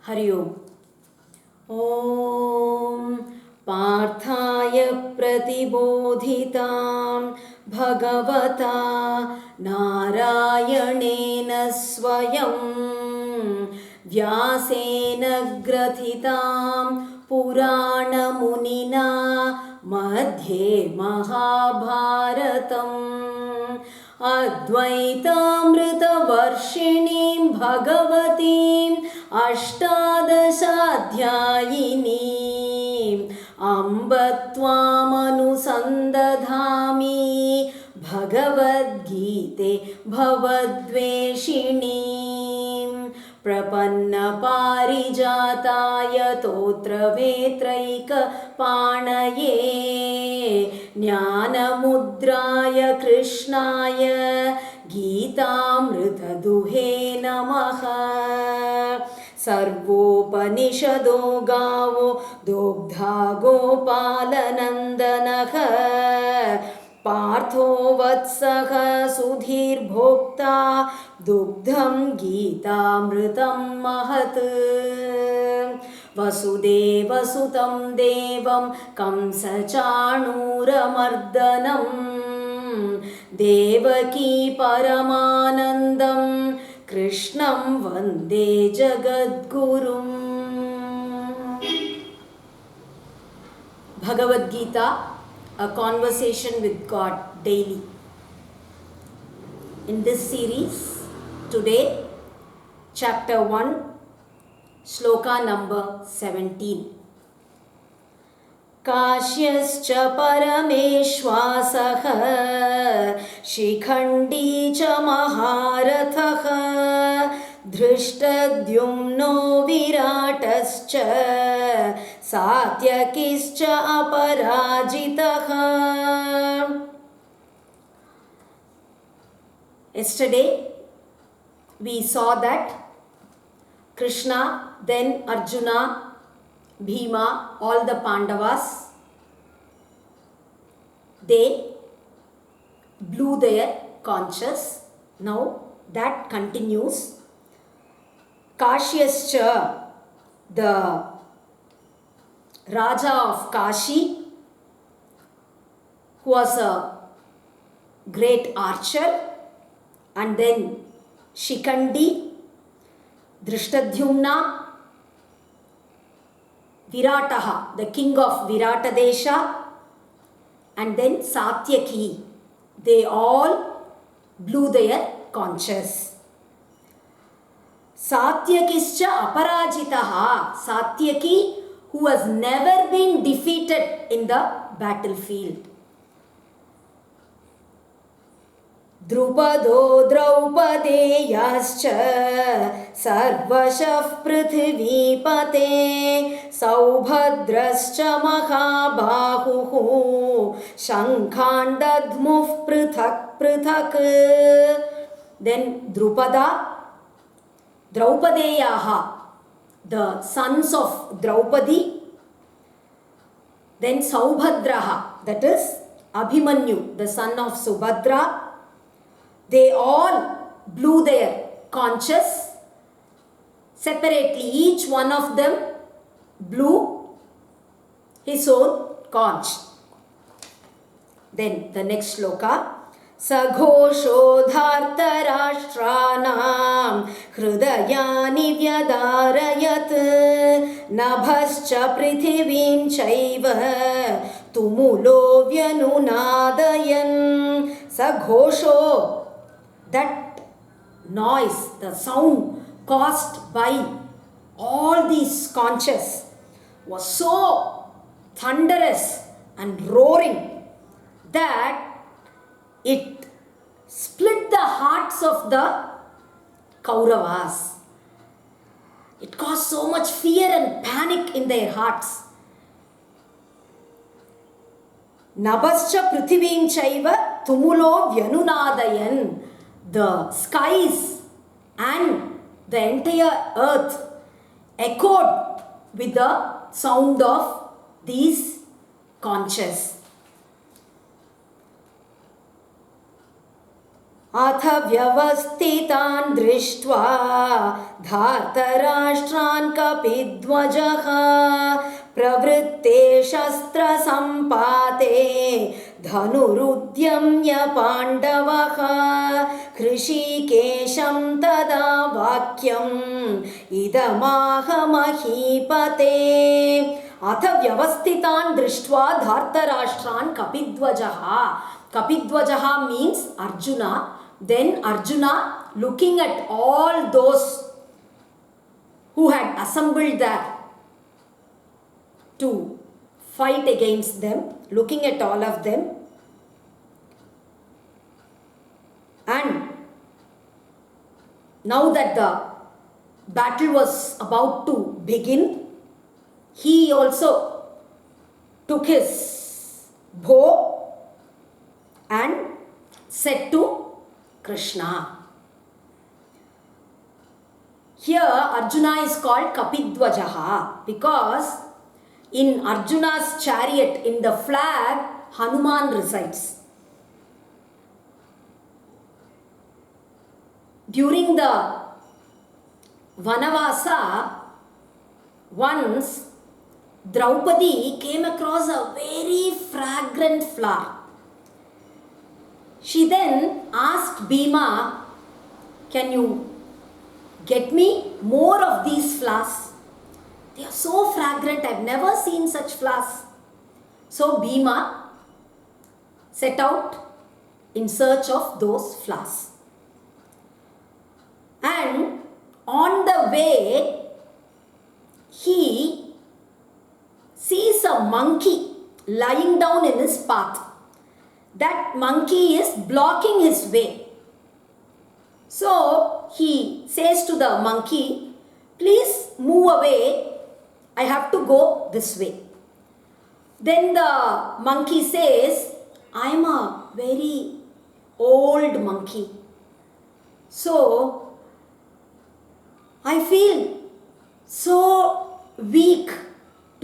हरि ओम्। ॐ पार्थाय प्रतिबोधितां भगवता नारायणेन स्वयं व्यासेन ग्रथितां पुराणमुनिना मध्ये महाभारतम् अद्वैतामृतवर्षिणीं भगवतीम् अष्टादशाध्यायिनीम् अम्ब त्वामनुसन्दधामि भगवद्गीते भवद्वेषिणीं प्रपन्नपारिजाताय तोत्रवेत्रैकपाणये ज्ञानमुद्राय कृष्णाय गीतामृतदुहे नमः। सर्वोपनिषदो गावो दोग्धा गोपालनन्दनः पार्थो वत्सः सुधीर्भोक्ता दुग्धं गीतामृतं महत्। वसुदेवसुतं देवं कंसचाणूरमर्दनं देवकी परमानन्दं कृष्णं वन्दे जगद्गुरुम्। Bhagavad Gita, a conversation with God daily. In this series, today, chapter 1, shloka number 17. काश्यश्च परमेश्वासः Shikhandi च महारथः धृष्टद्युम्नो विराटश्च सात्यकिश्च अपराजितः. Yesterday we saw that Krishna, then Arjuna, Bhima, all the Pandavas, they blew their conches. Now that continues. Kashyascha, the Raja of Kashi, who was a great archer, and then Shikhandi, Drishtadhyumna, Virataha, the king of Viratadesha, and then Satyaki, they all blew their conches. Satyakischa aparajitaha, Satyaki, who has never been defeated in the battlefield. Drupado Draupadeyascha Sarvashah Prithvipate Saubhadrascha Mahabahuhu Shankhan Dadmuh Prithak Prithak. Then Drupada, Draupadeyaha, the sons of Draupadi. Then Saubhadraha, that is Abhimanyu, the son of Subhadra. They all blew their conches separately. Each one of them blew his own conch. Then the next shloka. Saghosho dhartarashtranam hrudayani vyadarayat nabhascha prithivim chaiva tumulo vyanunadayan. Saghosho, that noise, the sound caused by all these conches was so thunderous and roaring that it split the hearts of the Kauravas. It caused so much fear and panic in their hearts. Nabhascha prithivim chaiva tumulo vyanunadayan. The skies and the entire earth echoed with the sound of these conches. अथ व्यवस्थितान् दृष्ट्वा धार्तराष्ट्रान् कपिध्वजः प्रवृत्ते शस्त्रसम्पाते धनुरुद्यम्य पाण्डवः हृषीकेशं तदा वाक्यम् इदमाह महीपते अथ व्यवस्थितान् दृष्ट्वा धार्तराष्ट्रान् कपिध्वजः. Kapidvajaha means Arjuna. Then Arjuna, looking at all those who had assembled there to fight against them, looking at all of them, and now that the battle was about to begin, he also took his bow and said to Krishna. Here Arjuna is called Kapidvajaha because in Arjuna's chariot, in the flag, Hanuman resides. During the Vanavasa, once Draupadi came across a very fragrant flower. She then asked Bhima, "Can you get me more of these flowers? They are so fragrant, I have never seen such flowers." So Bhima set out in search of those flowers. And on the way, he sees a monkey lying down in his path. That monkey is blocking his way. So he says to the monkey, "Please move away, I have to go this way." Then the monkey says, "I am a very old monkey. So I feel so weak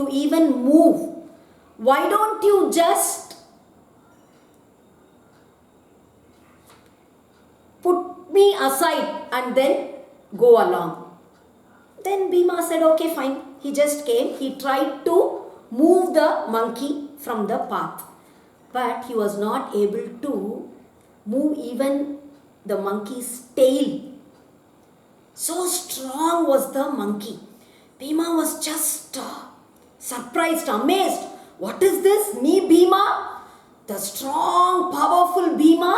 to even move. Why don't you just put me aside and then go along?" Then Bhima said, "Okay, fine." He just came. He tried to move the monkey from the path. But he was not able to move even the monkey's tail. So strong was the monkey. Bhima was just surprised, amazed. "What is this? Me, Bhima? The strong, powerful Bhima?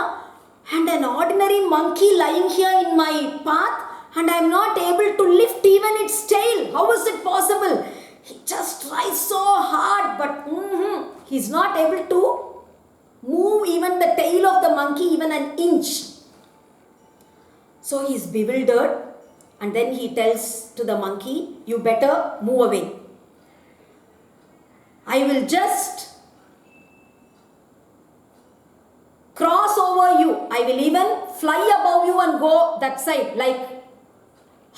And an ordinary monkey lying here in my path, and I am not able to lift even its tail. How is it possible?" He just tries so hard, but he's not able to move even the tail of the monkey even an inch. So he's bewildered, and then he tells to the monkey, "You better move away. I will just cross over you. I will even fly above you and go that side, like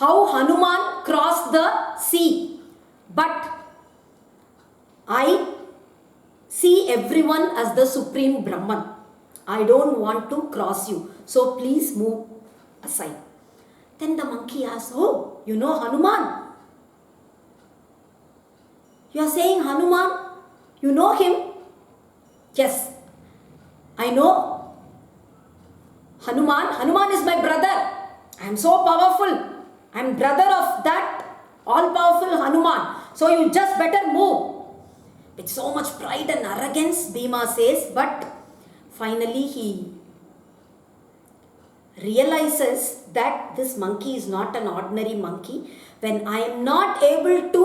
how Hanuman crossed the sea. But I see everyone as the Supreme Brahman. I don't want to cross you. So please move aside." Then the monkey asks, "Oh, you know Hanuman? You are saying Hanuman? You know him?" "Yes, I know Hanuman. Hanuman is my brother. I am so powerful. I am brother of that all-powerful Hanuman. So you just better move." With so much pride and arrogance, Bhima says, but finally he realizes that this monkey is not an ordinary monkey. When I am not able to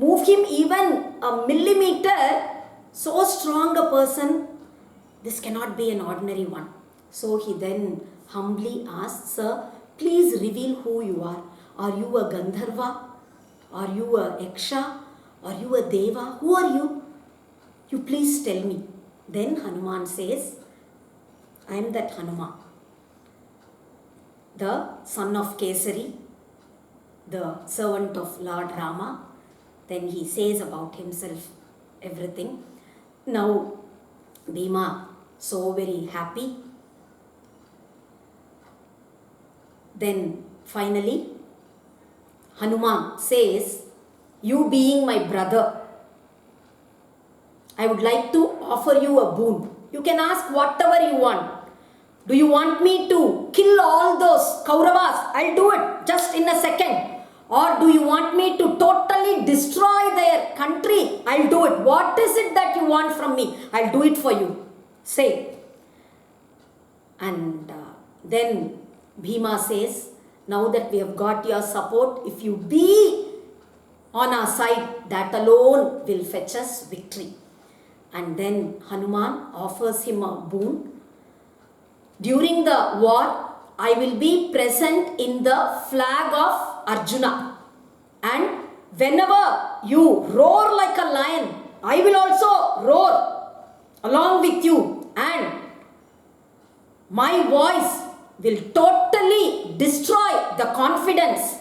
move him even a millimeter, so strong a person, this cannot be an ordinary one. So he then humbly asks, "Sir, please reveal who you are. Are you a Gandharva? Are you a Yaksha? Are you a Deva? Who are you? You please tell me." Then Hanuman says, "I am that Hanuman, the son of Kesari, the servant of Lord Rama." Then he says about himself everything. Now Bhima, so very happy, Then finally, Hanuman says, you being my brother, I would like to offer you a boon. You can ask whatever you want. Do you want me to kill all those Kauravas? I'll do it just in a second. Or do you want me to totally destroy their country? I'll do it. What is it that you want from me? I'll do it for you. Say. And then Bhima says, now that we have got your support, if you be on our side, that alone will fetch us victory. And then Hanuman offers him a boon. During the war, I will be present in the flag of Arjuna. And whenever you roar like a lion, I will also roar along with you. And my voice will totally destroy the confidence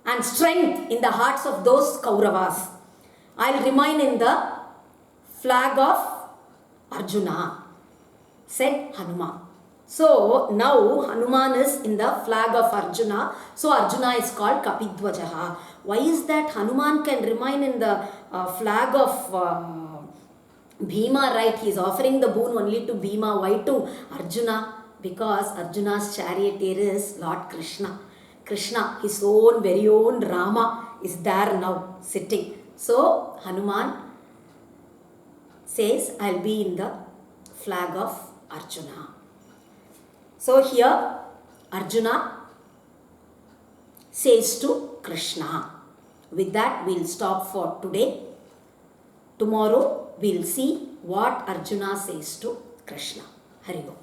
and strength in the hearts of those Kauravas. I'll remain in the flag of Arjuna, said Hanuman. So now Hanuman is in the flag of Arjuna. So Arjuna is called Kapidwajaha. Why is that Hanuman can remain in the flag of Bhima, right? He is offering the boon only to Bhima. Why to Arjuna? Because Arjuna's charioteer is Lord Krishna. Krishna, his own, very own Rama is there now sitting. So Hanuman says, I'll be in the flag of Arjuna. So here Arjuna says to Krishna. With that we'll stop for today. Tomorrow we'll see what Arjuna says to Krishna. Hari Om.